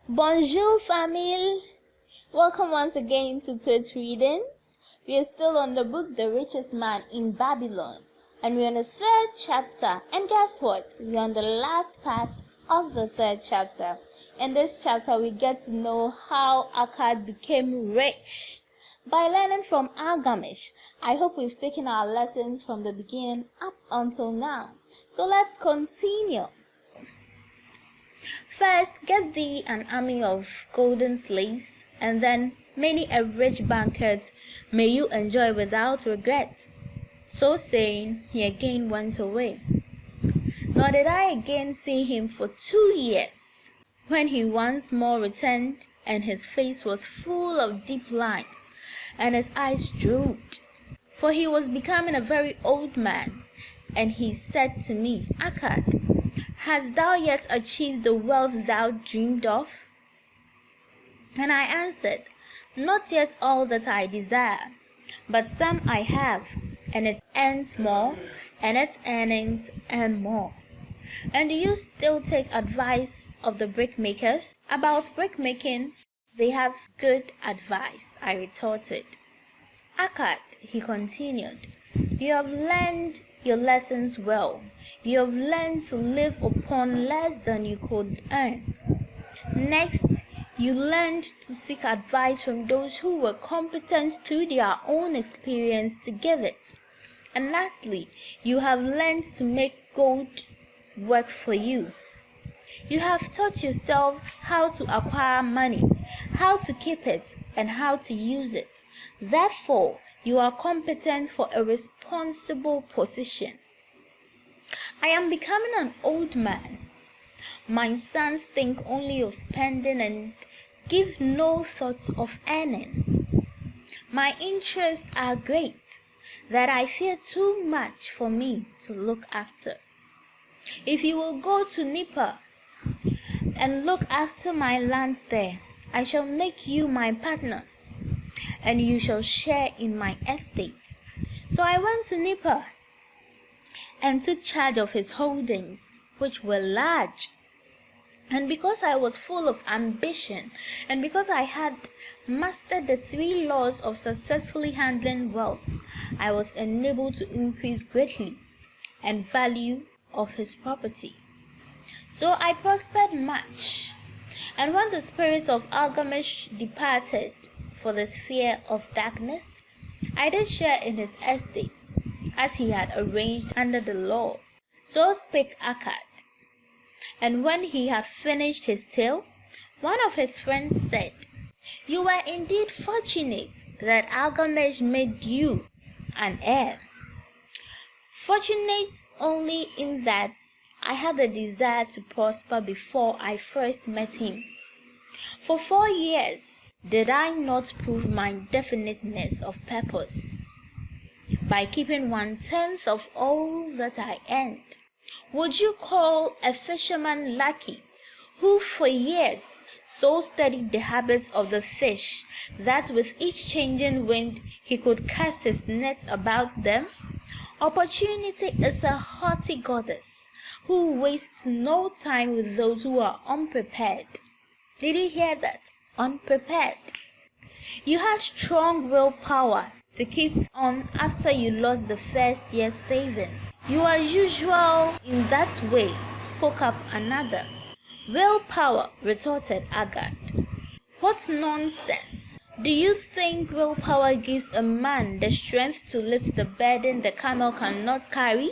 Bonjour famille, welcome once again to Twitreadings. We are still on the book The Richest Man in Babylon, and we're on the third chapter, and guess what? We're on the last part of the third chapter. In this chapter we get to know how Arkad became rich by learning from ALGAMESH. I hope we've taken our lessons from the beginning up until now, so let's continue. First, get thee an army of golden slaves, and then many a rich banquet may you enjoy without regret. So saying, he again went away. Nor did I again see him for 2 years, when he once more returned, and his face was full of deep lines, and his eyes drooped, for he was becoming a very old man. And he said to me, Arkad, hast thou yet achieved the wealth thou dreamed of? And I answered, not yet all that I desire, but some I have, and it earns more, and its earnings earn more. And do you still take advice of the brickmakers? About brickmaking, they have good advice, I retorted. Arkad, he continued, you have learned your lessons well. You have learned to live upon less than you could earn. Next, you learned to seek advice from those who were competent through their own experience to give it. And lastly, you have learned to make gold work for you. You have taught yourself how to acquire money, how to keep it, and how to use it. Therefore, you are competent for a responsible position. I am becoming an old man. My sons think only of spending and give no thought of earning. My interests are great, that I fear too much for me to look after. If you will go to Nipper and look after my lands there, I shall make you my partner, and you shall share in my estate. So I went to Nipper and took charge of his holdings, which were large. And because I was full of ambition, and because I had mastered the 3 laws of successfully handling wealth, I was enabled to increase greatly and value of his property. So I prospered much. And when the spirits of ALGAMESH departed for the sphere of darkness, I did share in his estate, as he had arranged under the law. So spake Arkad. And when he had finished his tale, one of his friends said, you were indeed fortunate that ALGAMESH made you an heir. Fortunate only in that I had the desire to prosper before I first met him. For 4 years did I not prove my definiteness of purpose by keeping 1/10 of all that I earned. Would you call a fisherman lucky who for years so studied the habits of the fish that with each changing wind he could cast his nets about them? Opportunity is a haughty goddess who wastes no time with those who are unprepared. Did you hear that? Unprepared. You had strong willpower to keep on after you lost the first year's savings. You are usual in that way, spoke up another. Willpower, retorted Arkad. What nonsense! Do you think willpower gives a man the strength to lift the burden the camel cannot carry?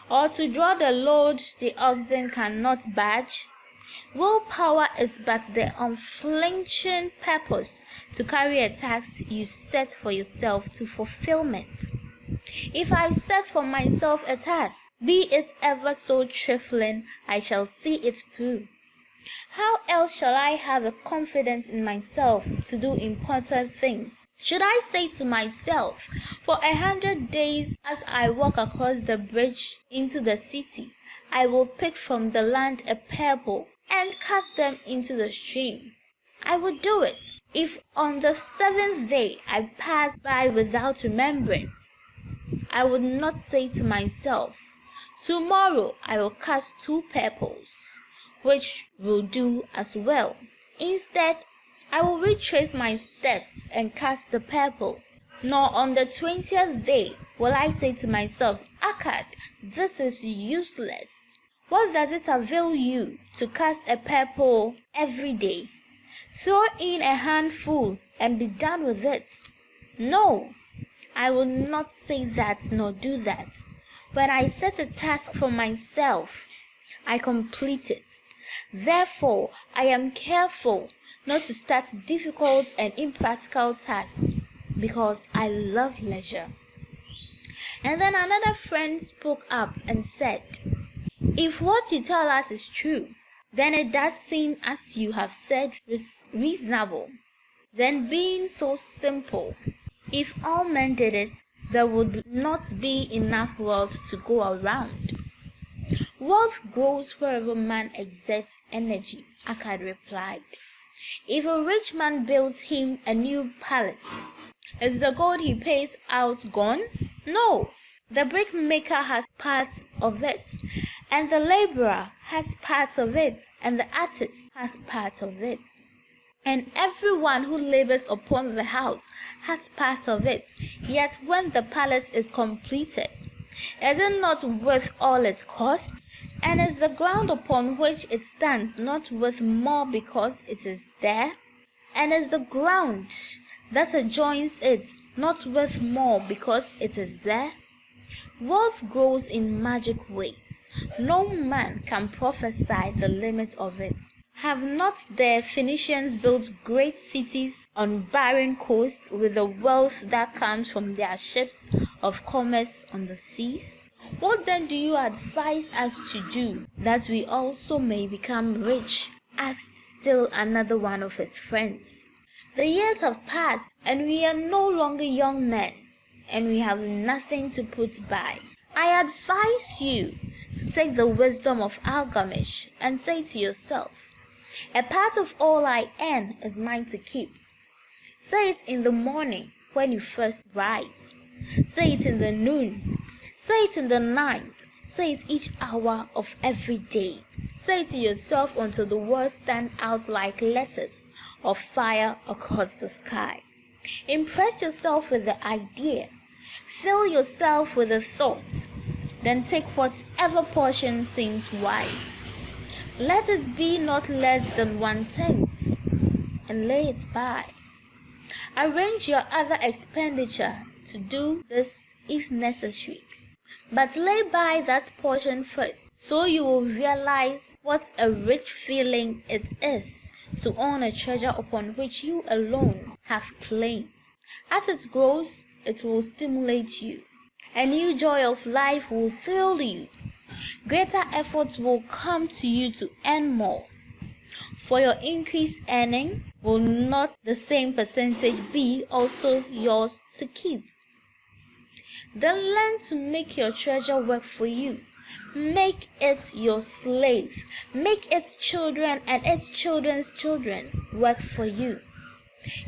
Or to draw the load the oxen cannot barge? Willpower is but the unflinching purpose to carry a task you set for yourself to fulfillment. If I set for myself a task, be it ever so trifling, I shall see it through. How else shall I have a confidence in myself to do important things? Should I say to myself, for 100 days as I walk across the bridge into the city, I will pick from the land a pebble and cast them into the stream? I would do it if on the 7th day I passed by without remembering. I would not say to myself, tomorrow I will cast 2 pebbles, which will do as well. Instead, I will retrace my steps and cast the pebble. Nor on the 20th day will I say to myself, Arkad, this is useless. What does it avail you to cast a pebble every day? Throw in a handful and be done with it. No, I will not say that nor do that. When I set a task for myself, I complete it. Therefore, I am careful not to start difficult and impractical tasks because I love leisure. And then another friend spoke up and said, if what you tell us is true, then it does seem, as you have said, reasonable. Then being so simple, if all men did it, there would not be enough wealth to go around. Wealth grows wherever man exerts energy, Arkad replied. If a rich man builds him a new palace, is the gold he pays out gone? No. The brickmaker has parts of it, and the laborer has parts of it, and the artist has parts of it. And everyone who labors upon the house has part of it. Yet when the palace is completed, is it not worth all it cost? And is the ground upon which it stands not worth more because it is there? And is the ground that adjoins it not worth more because it is there? Wealth grows in magic ways. No man can prophesy the limit of it. Have not the Phoenicians built great cities on barren coasts with the wealth that comes from their ships of commerce on the seas? What then do you advise us to do that we also may become rich? Asked still another one of his friends. The years have passed, and we are no longer young men, and we have nothing to put by. I advise you to take the wisdom of ALGAMESH and say to yourself, a part of all I earn is mine to keep. Say it in the morning when you first rise. Say it in the noon. Say it in the night. Say it each hour of every day. Say it to yourself until the words stand out like letters of fire across the sky. Impress yourself with the idea. Fill yourself with the thought. Then take whatever portion seems wise. Let it be not less than 1/10, and lay it by. Arrange your other expenditure to do this if necessary, but lay by that portion first, so you will realize what a rich feeling it is to own a treasure upon which you alone have claim. As it grows, it will stimulate you. A new joy of life will thrill you. Greater efforts will come to you to earn more. For your increased earning, will not the same percentage be also yours to keep? Then learn to make your treasure work for you. Make it your slave. Make its children and its children's children work for you.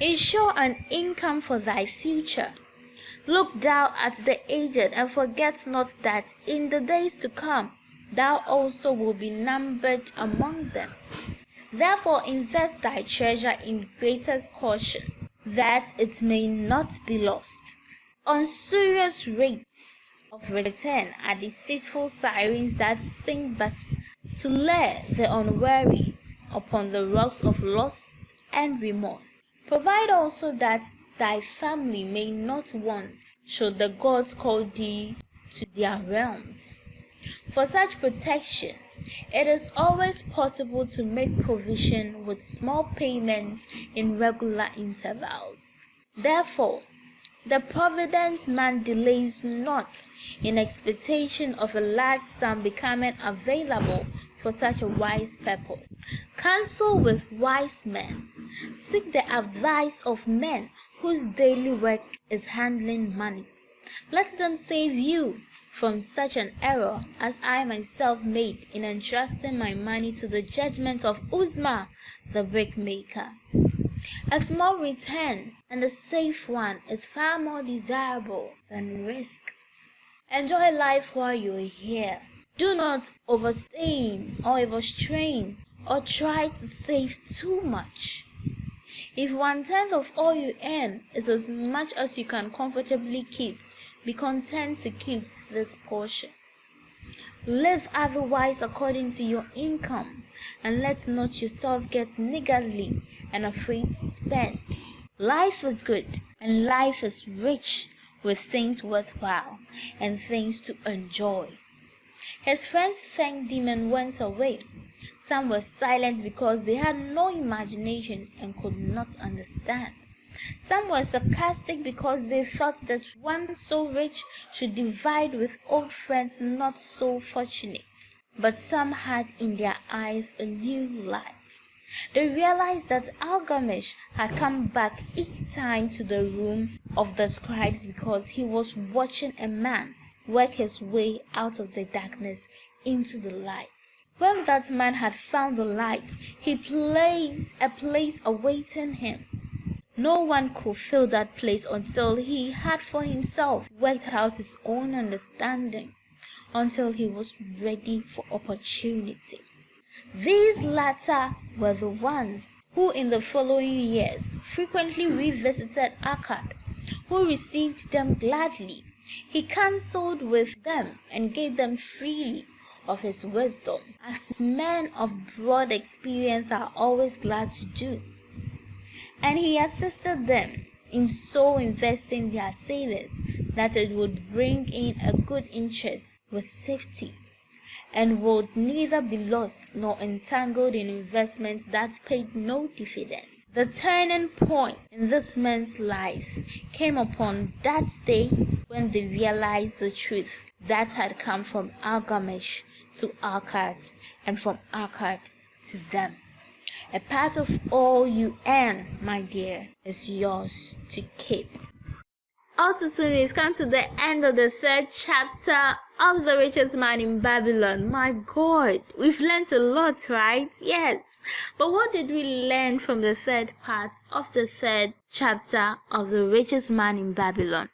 Ensure an income for thy future. Look thou at the aged, and forget not that in the days to come thou also wilt be numbered among them. Therefore invest thy treasure in greatest caution, that it may not be lost. Usurious rates of return are deceitful sirens that sing but to lure the unwary upon the rocks of loss and remorse. Provide also that thy family may not want, should the gods call thee to their realms. For such protection, it is always possible to make provision with small payments in regular intervals. Therefore, the provident man delays not in expectation of a large sum becoming available for such a wise purpose. Counsel with wise men. Seek the advice of men whose daily work is handling money. Let them save you from such an error as I myself made in entrusting my money to the judgment of Uzma, the brickmaker. A small return and a safe one is far more desirable than risk. Enjoy life while you are here. Do not overstrain or try to save too much. If 1/10 of all you earn is as much as you can comfortably keep, be content to keep this portion. Live otherwise according to your income, and let not yourself get niggardly and afraid to spend. Life is good, and life is rich with things worthwhile and things to enjoy. His friends thanked him and went away. Some were silent because they had no imagination and could not understand. Some were sarcastic because they thought that one so rich should divide with old friends not so fortunate. But some had in their eyes a new light. They realized that ALGAMESH had come back each time to the room of the scribes because he was watching a man work his way out of the darkness into the light. When that man had found the light, he placed a place awaiting him. No one could fill that place until he had for himself worked out his own understanding, until he was ready for opportunity. These latter were the ones who in the following years frequently revisited Arkad, who received them gladly. He counseled with them and gave them freely of his wisdom, as men of broad experience are always glad to do. And he assisted them in so investing their savings that it would bring in a good interest with safety, and would neither be lost nor entangled in investments that paid no dividends. The turning point in this man's life came upon that day when they realized the truth that had come from ALGAMESH to Arkad, and from Arkad to them. A part of all you earn, my dear, is yours to keep. All too soon, we've come to the end of the 3rd chapter of The Richest Man in Babylon. My God, we've learned a lot, right? Yes. But what did we learn from the 3rd part of the 3rd chapter of The Richest Man in Babylon?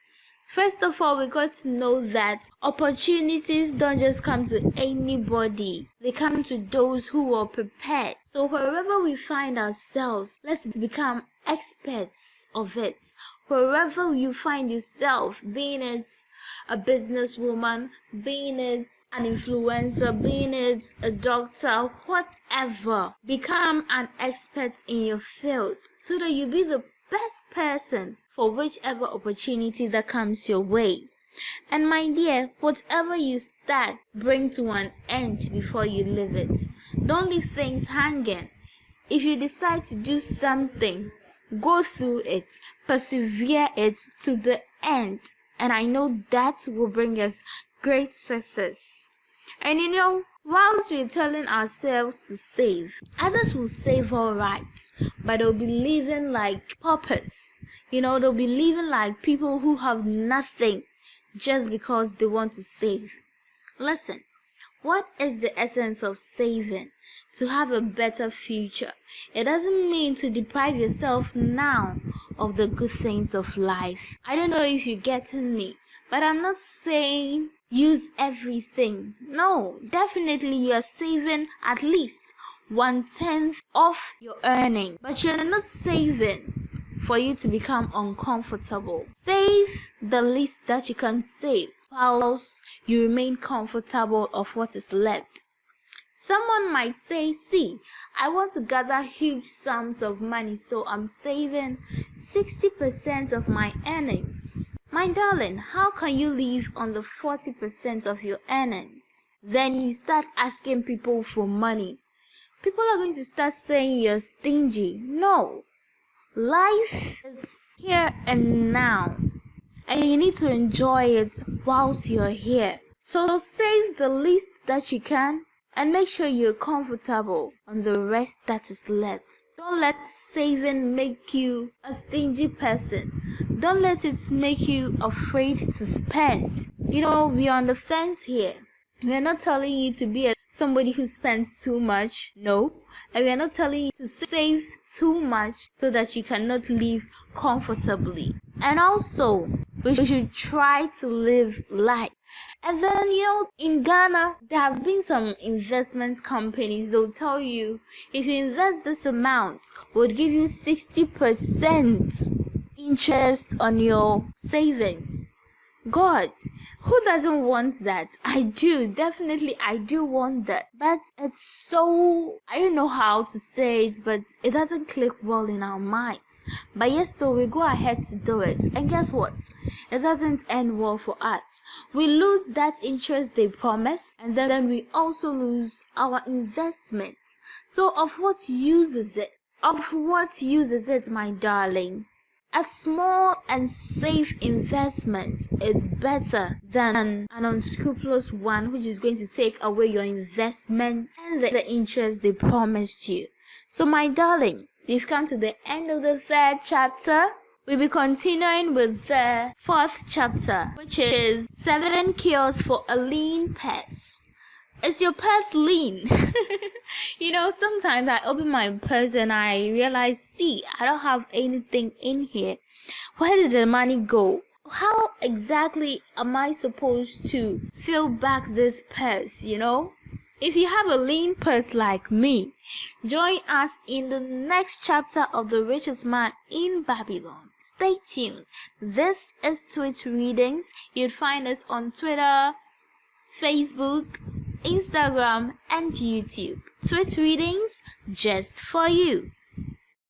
First of all, we got to know that opportunities don't just come to anybody. They come to those who are prepared. So wherever we find ourselves, let's become experts of it. Wherever you find yourself, being it a businesswoman, being it an influencer, being it a doctor, whatever, become an expert in your field so that you be the best person for whichever opportunity that comes your way. And my dear, whatever you start, bring to an end before you leave it. Don't leave things hanging. If you decide to do something, go through it, persevere it to the end, and I know that will bring us great success. And you know, whilst we're telling ourselves to save, others will save all right, but they'll be living like paupers. You know, they'll be living like people who have nothing just because they want to save. Listen, what is the essence of saving? To have a better future. It doesn't mean to deprive yourself now of the good things of life. I don't know if you're getting me, but I'm not saying use everything. No, definitely you are saving at least 1/10 of your earning, but you're not saving for you to become uncomfortable. Save the least that you can save, whilst you remain comfortable of what is left. Someone might say, see, I want to gather huge sums of money, so I'm saving 60% of my earnings. My darling, how can you live on the 40% of your earnings? Then you start asking people for money. People are going to start saying you're stingy. No. Life is here and now, and you need to enjoy it whilst you're here. So save the least that you can and make sure you're comfortable on the rest that is left. Don't let saving make you a stingy person. Don't let it make you afraid to spend. You know, we're on the fence here. We're not telling you to be somebody who spends too much. No. And we're not telling you to save too much so that you cannot live comfortably. And also, we should try to live life And then, in Ghana, there have been some investment companies. They'll tell you, if you invest this amount, would give you 60% interest on your savings. God, who doesn't want that? I do, definitely I do want that. But it's so, I don't know how to say it, but it doesn't click well in our minds. But yes, so we go ahead to do it. And guess what? It doesn't end well for us. We lose that interest they promise, and then we also lose our investments. So of what use is it? Of what use is it, my darling? A small and safe investment is better than an unscrupulous one, which is going to take away your investment and the interest they promised you. So my darling, we've come to the end of the 3rd chapter. We'll be continuing with the 4th chapter, which is 7 cures for a lean purse. Is your purse lean? Sometimes I open my purse and I realize, see, I don't have anything in here. Where did the money go? How exactly am I supposed to fill back this purse, If you have a lean purse like me, join us in the next chapter of The Richest Man in Babylon. Stay tuned. This is Twitreadings. You'd find us on Twitter, Facebook, Instagram, and YouTube. Twitreadings just for you.